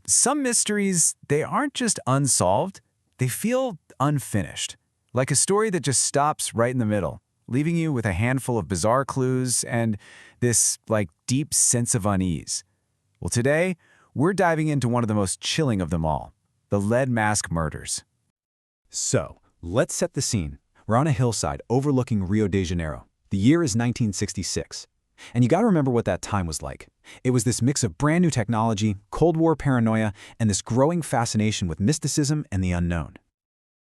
Some mysteries, they aren't just unsolved, they feel unfinished. Like a story that just stops right in the middle, leaving you with a handful of bizarre clues and this, deep sense of unease. Well, today, we're diving into one of the most chilling of them all, the lead mask murders. So, let's set the scene. We're on a hillside overlooking Rio de Janeiro. The year is 1966. And you gotta remember what that time was like. It was this mix of brand new technology, Cold War paranoia, and this growing fascination with mysticism and the unknown.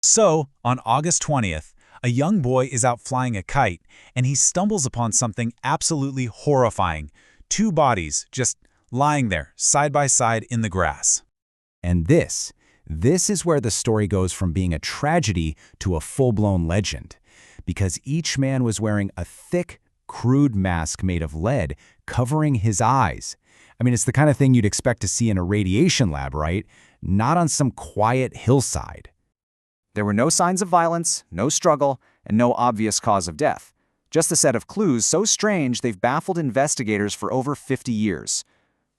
So, on August 20th, a young boy is out flying a kite, and he stumbles upon something absolutely horrifying. Two bodies just lying there, side by side in the grass. And this is where the story goes from being a tragedy to a full-blown legend. Because each man was wearing a thick, crude mask made of lead covering his eyes. It's the kind of thing you'd expect to see in a radiation lab, right? Not on some quiet hillside. There were no signs of violence, no struggle, and no obvious cause of death. Just a set of clues so strange they've baffled investigators for over 50 years.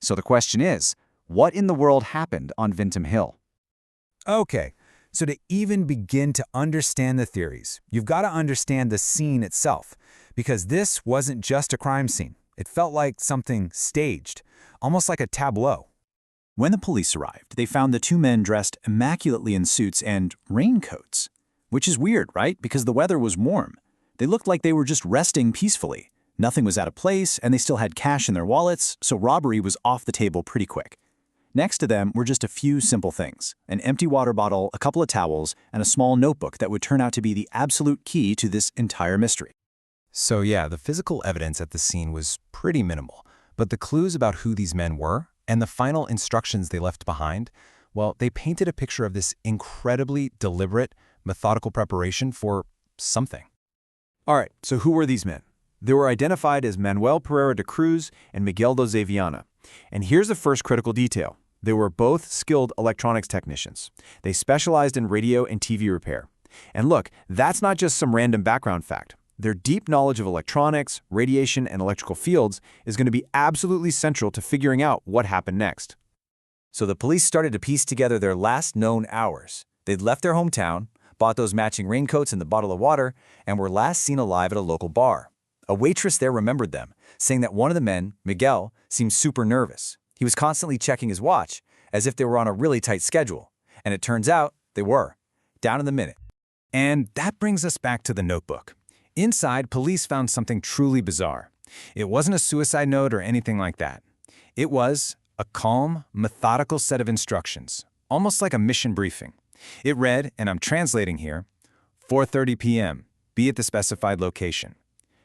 So the question is, what in the world happened on Vintim Hill? Okay, so to even begin to understand the theories, you've got to understand the scene itself. Because this wasn't just a crime scene. It felt like something staged, almost like a tableau. When the police arrived, they found the two men dressed immaculately in suits and raincoats. Which is weird, right? Because the weather was warm. They looked like they were just resting peacefully. Nothing was out of place, and they still had cash in their wallets, so robbery was off the table pretty quick. Next to them were just a few simple things: an empty water bottle, a couple of towels, and a small notebook that would turn out to be the absolute key to this entire mystery. So yeah, the physical evidence at the scene was pretty minimal, but the clues about who these men were and the final instructions they left behind, well, they painted a picture of this incredibly deliberate, methodical preparation for something. All right, so who were these men? They were identified as Manuel Pereira de Cruz and Miguel José Viana. And here's the first critical detail. They were both skilled electronics technicians. They specialized in radio and TV repair. And look, that's not just some random background fact. Their deep knowledge of electronics, radiation, and electrical fields is going to be absolutely central to figuring out what happened next. So the police started to piece together their last known hours. They'd left their hometown, bought those matching raincoats and the bottle of water, and were last seen alive at a local bar. A waitress there remembered them, saying that one of the men, Miguel, seemed super nervous. He was constantly checking his watch, as if they were on a really tight schedule. And it turns out they were, down in the minute. And that brings us back to the notebook. Inside, police found something truly bizarre. It wasn't a suicide note or anything like that. It was a calm, methodical set of instructions, almost like a mission briefing. It read, and I'm translating here, 4:30 p.m., be at the specified location.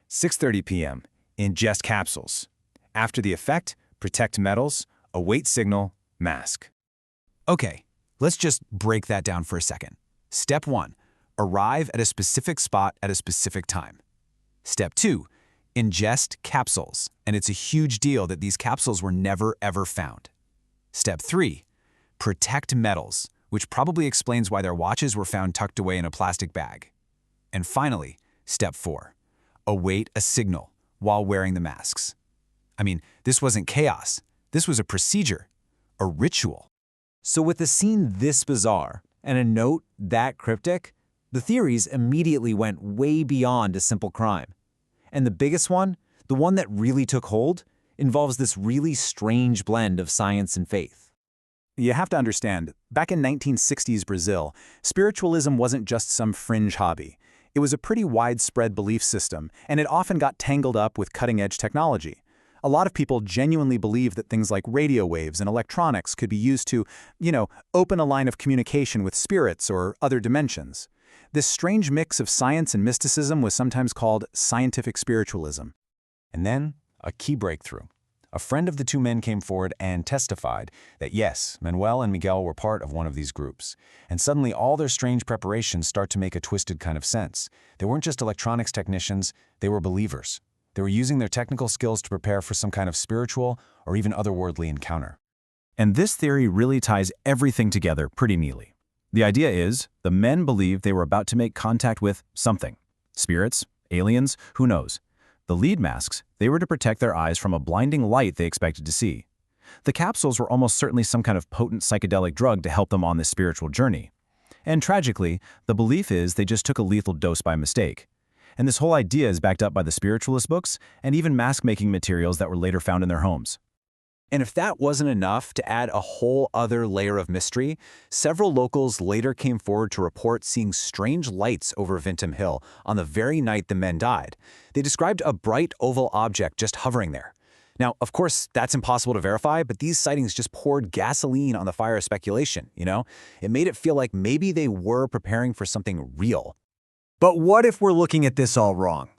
6:30 p.m., ingest capsules. After the effect, protect metals, await signal, mask. Okay, let's just break that down for a second. Step 1. Arrive at a specific spot at a specific time. Step 2, ingest capsules, and it's a huge deal that these capsules were never ever found. Step 3, protect metals, which probably explains why their watches were found tucked away in a plastic bag. And finally, step 4, await a signal while wearing the masks. This wasn't chaos. This was a procedure, a ritual. So with a scene this bizarre and a note that cryptic, the theories immediately went way beyond a simple crime. And the biggest one, the one that really took hold, involves this really strange blend of science and faith. You have to understand, back in 1960s Brazil, spiritualism wasn't just some fringe hobby. It was a pretty widespread belief system, and it often got tangled up with cutting-edge technology. A lot of people genuinely believed that things like radio waves and electronics could be used to, open a line of communication with spirits or other dimensions. This strange mix of science and mysticism was sometimes called scientific spiritualism. And then, a key breakthrough. A friend of the two men came forward and testified that yes, Manuel and Miguel were part of one of these groups. And suddenly all their strange preparations start to make a twisted kind of sense. They weren't just electronics technicians, they were believers. They were using their technical skills to prepare for some kind of spiritual or even otherworldly encounter. And this theory really ties everything together pretty neatly. The idea is, the men believed they were about to make contact with something. Spirits, aliens, who knows? The lead masks, they were to protect their eyes from a blinding light they expected to see. The capsules were almost certainly some kind of potent psychedelic drug to help them on this spiritual journey. And tragically, the belief is they just took a lethal dose by mistake. And this whole idea is backed up by the spiritualist books and even mask-making materials that were later found in their homes. And if that wasn't enough to add a whole other layer of mystery, several locals later came forward to report seeing strange lights over Vintim Hill on the very night the men died. They described a bright oval object just hovering there. Now, of course, that's impossible to verify, but these sightings just poured gasoline on the fire of speculation, you know? It made it feel like maybe they were preparing for something real. But what if we're looking at this all wrong?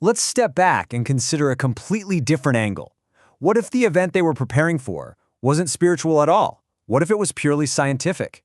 Let's step back and consider a completely different angle. What if the event they were preparing for wasn't spiritual at all? What if it was purely scientific?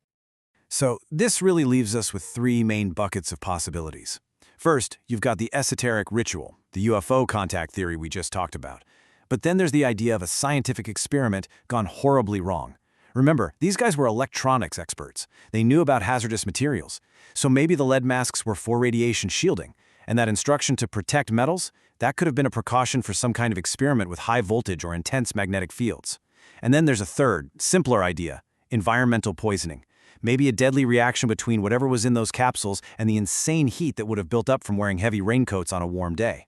So this really leaves us with three main buckets of possibilities. First, you've got the esoteric ritual, the UFO contact theory we just talked about. But then there's the idea of a scientific experiment gone horribly wrong. Remember, these guys were electronics experts. They knew about hazardous materials. So maybe the lead masks were for radiation shielding, and that instruction to protect metals, that could have been a precaution for some kind of experiment with high voltage or intense magnetic fields. And then there's a third, simpler idea, environmental poisoning. Maybe a deadly reaction between whatever was in those capsules and the insane heat that would have built up from wearing heavy raincoats on a warm day.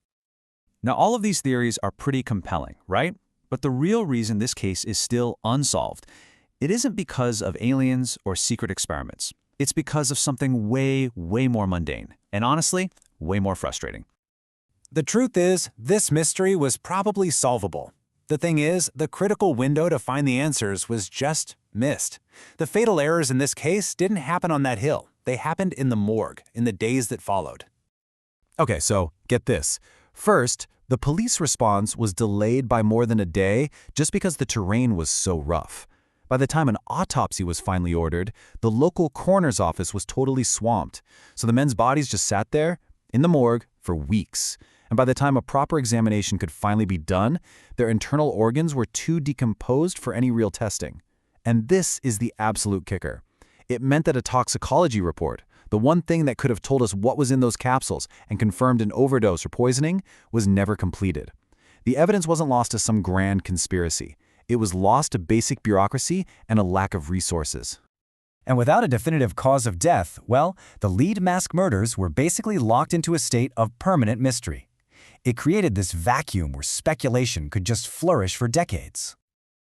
Now, all of these theories are pretty compelling, right? But the real reason this case is still unsolved, it isn't because of aliens or secret experiments. It's because of something way, way more mundane, and honestly, way more frustrating. The truth is, this mystery was probably solvable. The thing is, the critical window to find the answers was just missed. The fatal errors in this case didn't happen on that hill. They happened in the morgue, in the days that followed. Okay, so get this. First, the police response was delayed by more than a day just because the terrain was so rough. By the time an autopsy was finally ordered, the local coroner's office was totally swamped, so the men's bodies just sat there, in the morgue, for weeks. And by the time a proper examination could finally be done, their internal organs were too decomposed for any real testing. And this is the absolute kicker. It meant that a toxicology report, the one thing that could have told us what was in those capsules and confirmed an overdose or poisoning, was never completed. The evidence wasn't lost to some grand conspiracy. It was lost to basic bureaucracy and a lack of resources. And without a definitive cause of death, well, the lead mask murders were basically locked into a state of permanent mystery. It created this vacuum where speculation could just flourish for decades.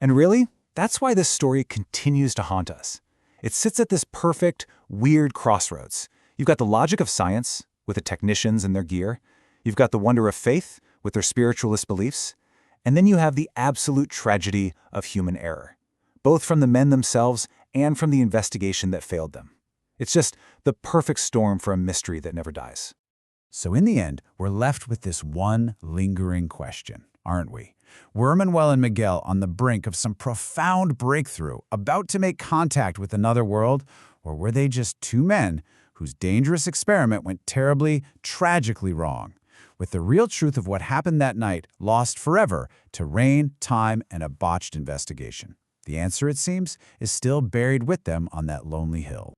And really, that's why this story continues to haunt us. It sits at this perfect, weird crossroads. You've got the logic of science, with the technicians and their gear. You've got the wonder of faith, with their spiritualist beliefs. And then you have the absolute tragedy of human error, both from the men themselves and from the investigation that failed them. It's just the perfect storm for a mystery that never dies. So in the end, we're left with this one lingering question, aren't we? Were Manuel and Miguel on the brink of some profound breakthrough, about to make contact with another world, or were they just two men whose dangerous experiment went terribly, tragically wrong, with the real truth of what happened that night lost forever to rain, time, and a botched investigation? The answer, it seems, is still buried with them on that lonely hill.